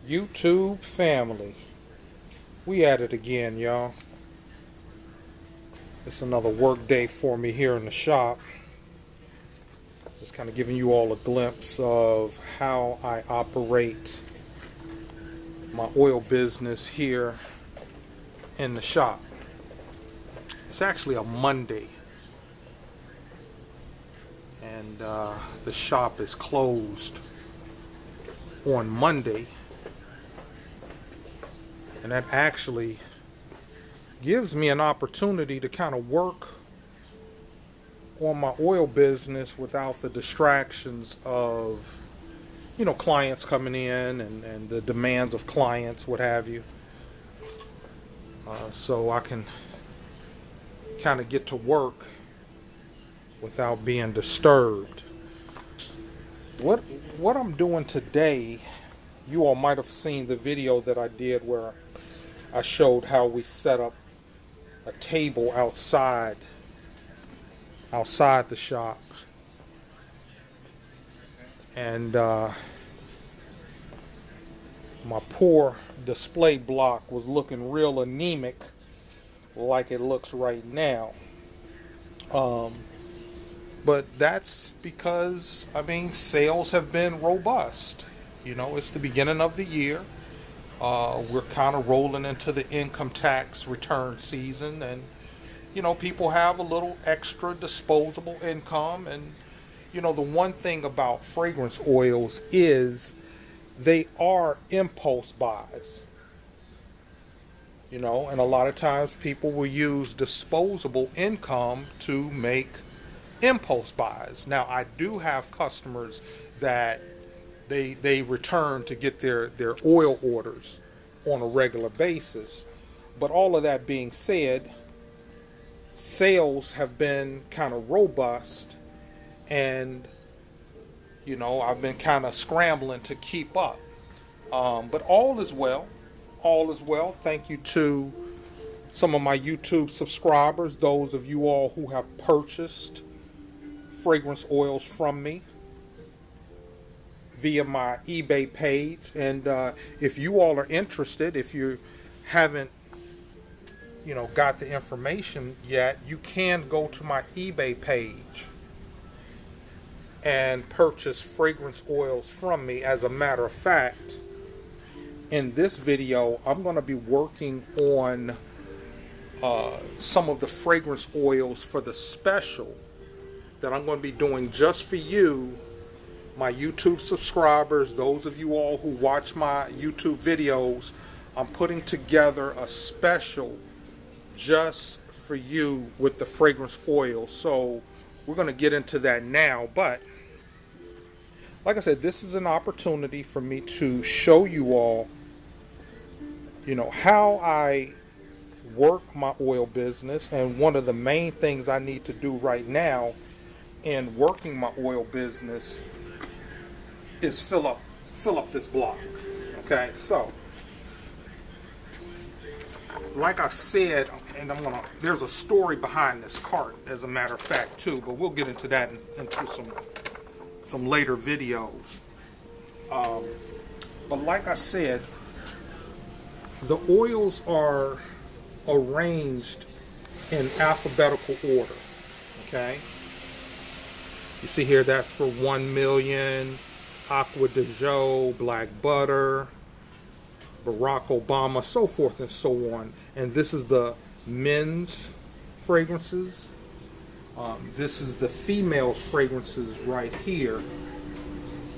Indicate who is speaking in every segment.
Speaker 1: YouTube family, we at it again, y'all. It's another work day for me here in the shop. Just kind of giving you all a glimpse of how I operate my oil business here in the shop. It's actually a Monday, and the shop is closed on Monday, and that actually gives me an opportunity to kind of work on my oil business without the distractions of clients coming in and the demands of clients, what have you. So I can kind of get to work without being disturbed. What I'm doing today, you all might have seen the video that I did where I showed how we set up a table outside the shop, and my poor display block was looking real anemic like it looks right now. But that's because, sales have been robust. It's the beginning of the year. We're kind of rolling into the income tax return season, and people have a little extra disposable income. And the one thing about fragrance oils is they are impulse buys. And a lot of times people will use disposable income to make impulse buys. Now, I do have customers that they return to get their oil orders on a regular basis. But all of that being said, sales have been kind of robust, and I've been kind of scrambling to keep up. But all is well. All is well. Thank you to some of my YouTube subscribers, those of you all who have purchased fragrance oils from me via my eBay page. And if you all are interested, if you haven't got the information yet, you can go to my eBay page and purchase fragrance oils from me. As a matter of fact, in this video, I'm going to be working on some of the fragrance oils for the special that I'm going to be doing just for you, my YouTube subscribers, those of you all who watch my YouTube videos. I'm putting together a special just for you with the fragrance oil. So we're going to get into that now. But like I said, this is an opportunity for me to show you all, how I work my oil business. And one of the main things I need to do right now in working my oil business is fill up this block. Okay, so like I said, and there's a story behind this cart, as a matter of fact, too, but we'll get into that into some later videos. But like I said, the oils are arranged in alphabetical order. Okay, you see here that for 1 million, Aqua de Joe, Black Butter, Barack Obama, so forth and so on. And this is the men's fragrances. This is the females' fragrances right here.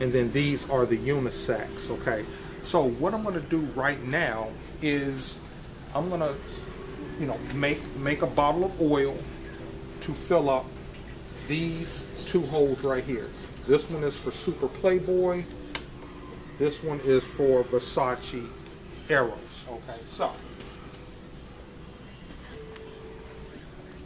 Speaker 1: And then these are the unisex. Okay, so what I'm going to do right now is I'm going to make a bottle of oil to fill up these two holes right here. This one is for Super Playboy. This one is for Versace Eros. Okay, so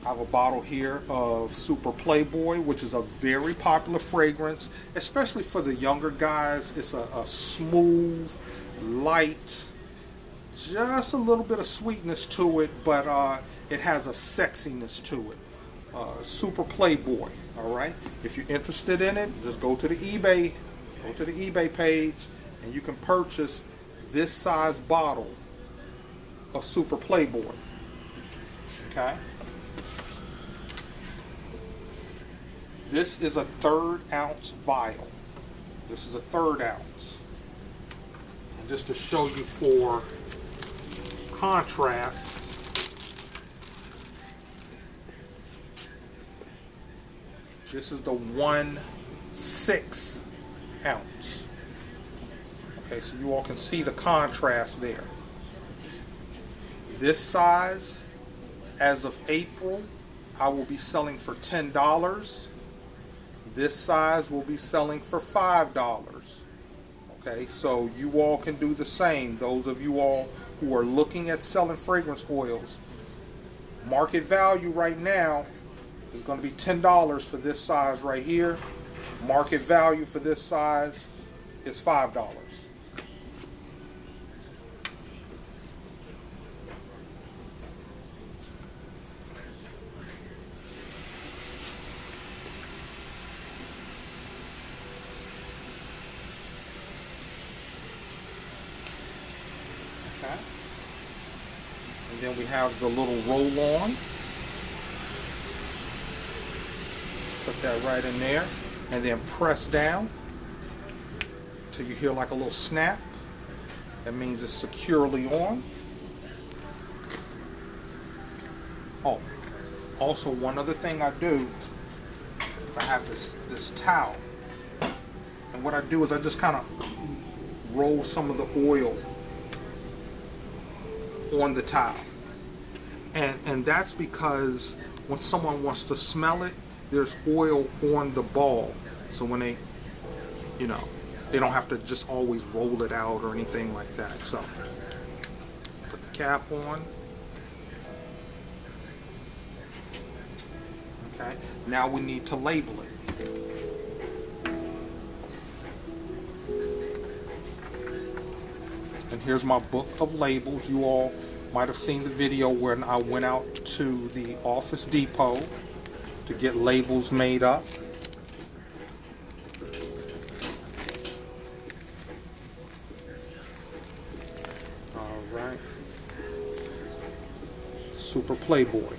Speaker 1: I have a bottle here of Super Playboy, which is a very popular fragrance, especially for the younger guys. It's a smooth, light, just a little bit of sweetness to it, but it has a sexiness to it. Super Playboy. All right. If you're interested in it, just go to the eBay page, and you can purchase this size bottle of Super Playboy. Okay? This is a 1/3 ounce vial. This is a 1/3 ounce. And just to show you for contrast, this is the 1/6 ounce. Okay, so you all can see the contrast there. This size, as of April, I will be selling for $10. This size will be selling for $5. Okay, so you all can do the same. Those of you all who are looking at selling fragrance oils, market value right now is going to be $10 for this size right here. Market value for this size is $5. Okay. And then we have the little roll-on. Put that right in there, and then press down till you hear like a little snap. That means it's securely on. Oh, also one other thing I do is I have this towel, and what I do is I just kind of roll some of the oil on the towel, and that's because when someone wants to smell it, there's oil on the ball, so when they, you know, they don't have to just always roll it out or anything like that. So put the cap on. Okay, now we need to label it. And here's my book of labels. You all might have seen the video when I went out to the Office Depot to get labels made up. All right. Super Playboy.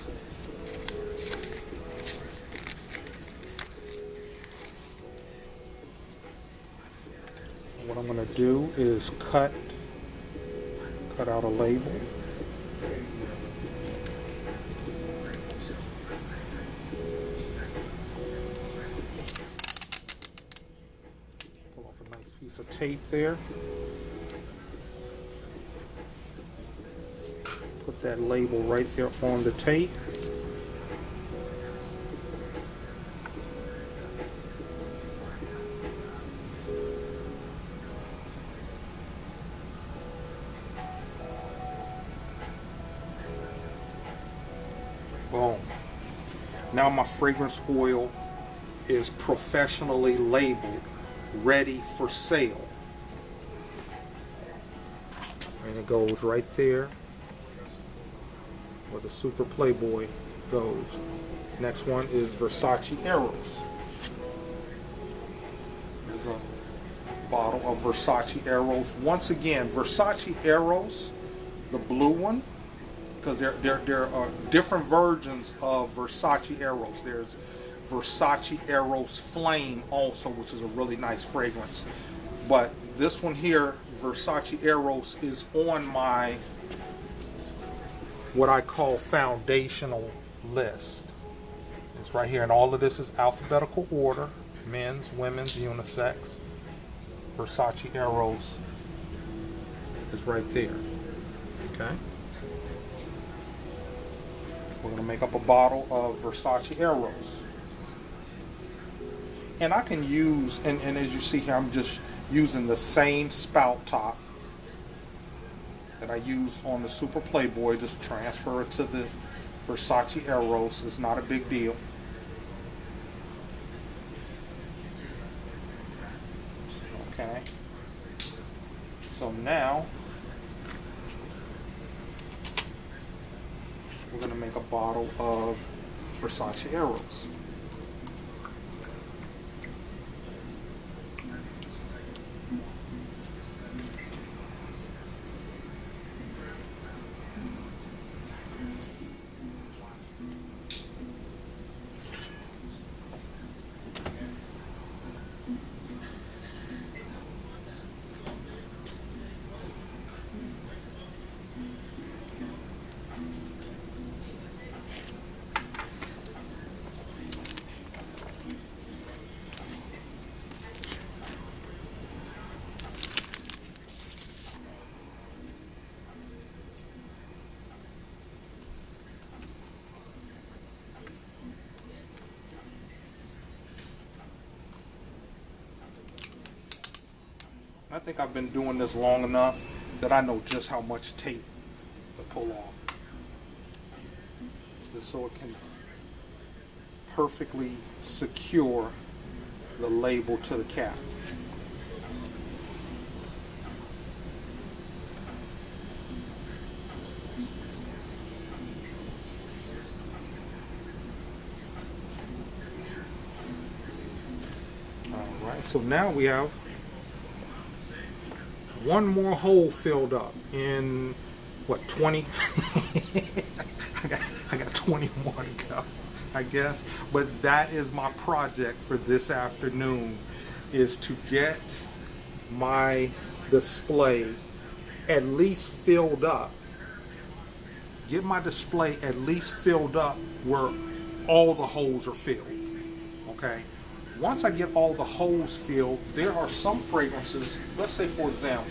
Speaker 1: What I'm going to do is cut out a label. Pull off a nice piece of tape there. Put that label right there on the tape. Boom. Now my fragrance oil is professionally labeled, ready for sale. And it goes right there where the Super Playboy goes. Next one is Versace Eros. There's a bottle of Versace Eros. Once again, Versace Eros, the blue one, because there are different versions of Versace Eros. There's Versace Eros Flame also, which is a really nice fragrance. But this one here, Versace Eros, is on my, what I call, foundational list. It's right here, and all of this is alphabetical order. Men's, women's, unisex. Versace Eros is right there. Okay? We're going to make up a bottle of Versace Eros. And I can use, and as you see here, I'm just using the same spout top that I used on the Super Playboy. Just transfer it to the Versace Eros. It's not a big deal. Okay. So now we're going to make a bottle of Versace Eros. I think I've been doing this long enough that I know just how much tape to pull off. Just so it can perfectly secure the label to the cap. Alright, so now we have one more hole filled up in what, 20? I got 20 more to go, I guess. But that is my project for this afternoon, is to get my display at least filled up. Get my display at least filled up where all the holes are filled. Okay? Once I get all the holes filled, there are some fragrances, let's say for example,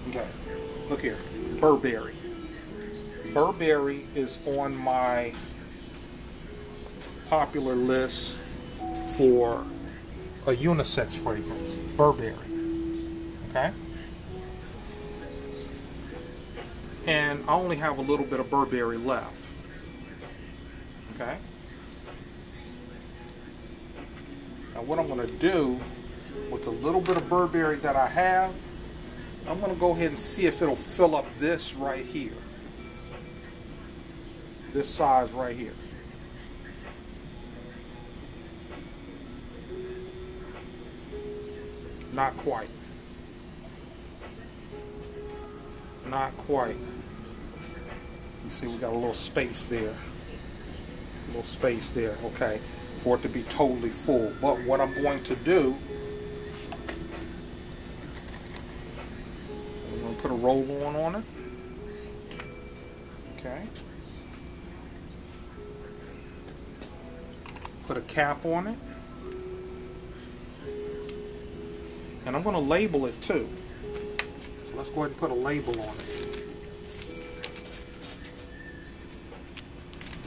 Speaker 1: okay, look here, Burberry. Burberry is on my popular list for a unisex fragrance, Burberry, okay? And I only have a little bit of Burberry left, okay? Now what I'm going to do with the little bit of Burberry that I have, I'm going to go ahead and see if it'll fill up this right here. This size right here. Not quite. Not quite. You see we got a little space there. A little space there, okay, for it to be totally full. But what I'm going to do, I'm going to put a roll on it. Okay. Put a cap on it. And I'm going to label it too. So let's go ahead and put a label on it.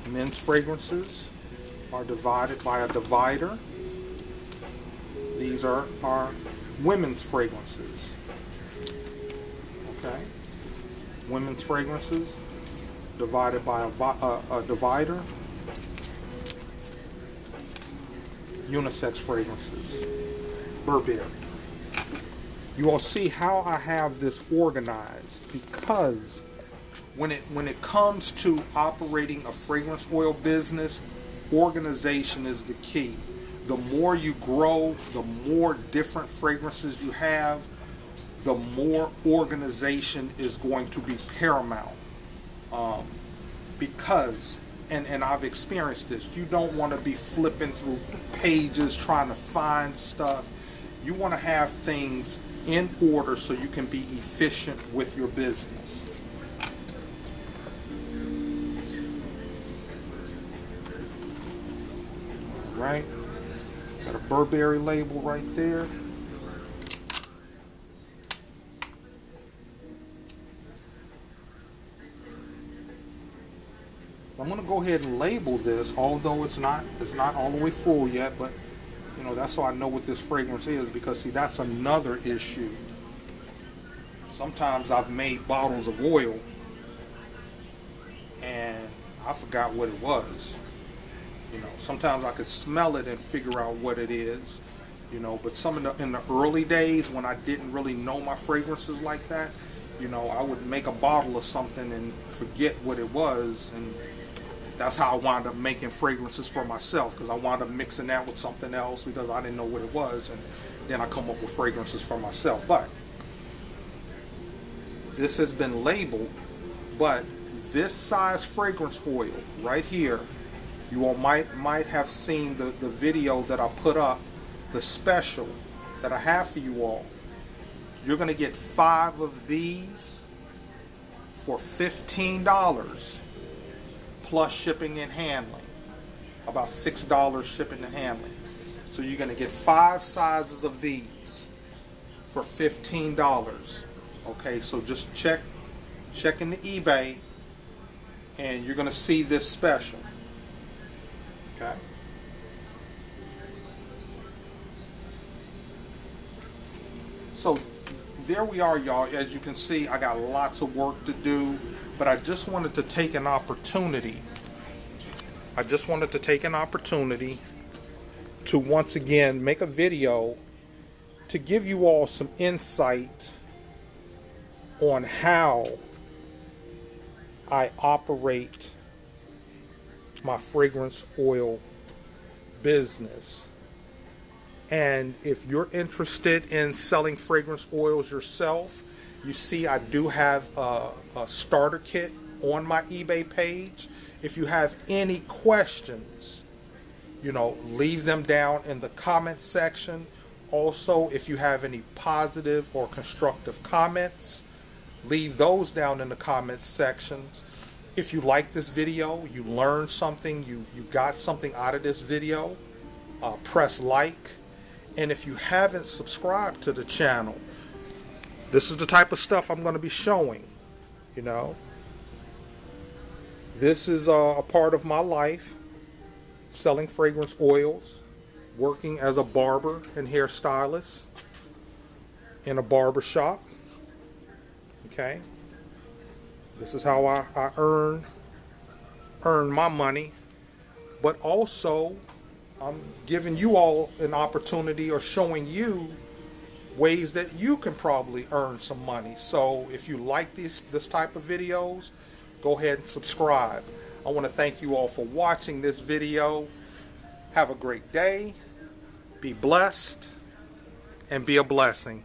Speaker 1: Men's fragrances are divided by a divider. These are our women's fragrances. Okay. Women's fragrances divided by a divider. Unisex fragrances, Burberry. You all see how I have this organized, because when it comes to operating a fragrance oil business, organization is the key. The more you grow, the more different fragrances you have, the more organization is going to be paramount. Because and I've experienced this, you don't want to be flipping through pages trying to find stuff. You want to have things in order so you can be efficient with your business. Right? Got a Burberry label right there. I'm going to go ahead and label this, although it's not all the way full yet, but you know, that's so I know what this fragrance is, because see, that's another issue. Sometimes I've made bottles of oil and I forgot what it was. You know, sometimes I could smell it and figure out what it is, you know, but in the early days when I didn't really know my fragrances like that, you know, I would make a bottle of something and forget what it was, and that's how I wound up making fragrances for myself, because I wound up mixing that with something else because I didn't know what it was, and then I come up with fragrances for myself. But this has been labeled, but this size fragrance oil right here, you all might have seen the video that I put up, the special that I have for you all. You're going to get 5 of these for $15 plus shipping and handling, about $6 shipping and handling. So you're going to get 5 sizes of these for $15. Okay, so just check in the eBay and you're going to see this special. Okay. So there we are, y'all. As you can see, I got lots of work to do, but I just wanted to take an opportunity. To once again make a video to give you all some insight on how I operate my fragrance oil business. And if you're interested in selling fragrance oils yourself, you see I do have a starter kit on my eBay page. If you have any questions, leave them down in the comments section. Also, if you have any positive or constructive comments, leave those down in the comments sections. If you like this video, you learned something, you got something out of this video, press like. And if you haven't subscribed to the channel, this is the type of stuff I'm going to be showing. This is a part of my life, selling fragrance oils, working as a barber and hairstylist in a barber shop. Okay, this is how I earn my money, but also I'm giving you all an opportunity or showing you ways that you can probably earn some money. So if you like this type of videos, go ahead and subscribe. I want to thank you all for watching this video. Have a great day, be blessed, and be a blessing.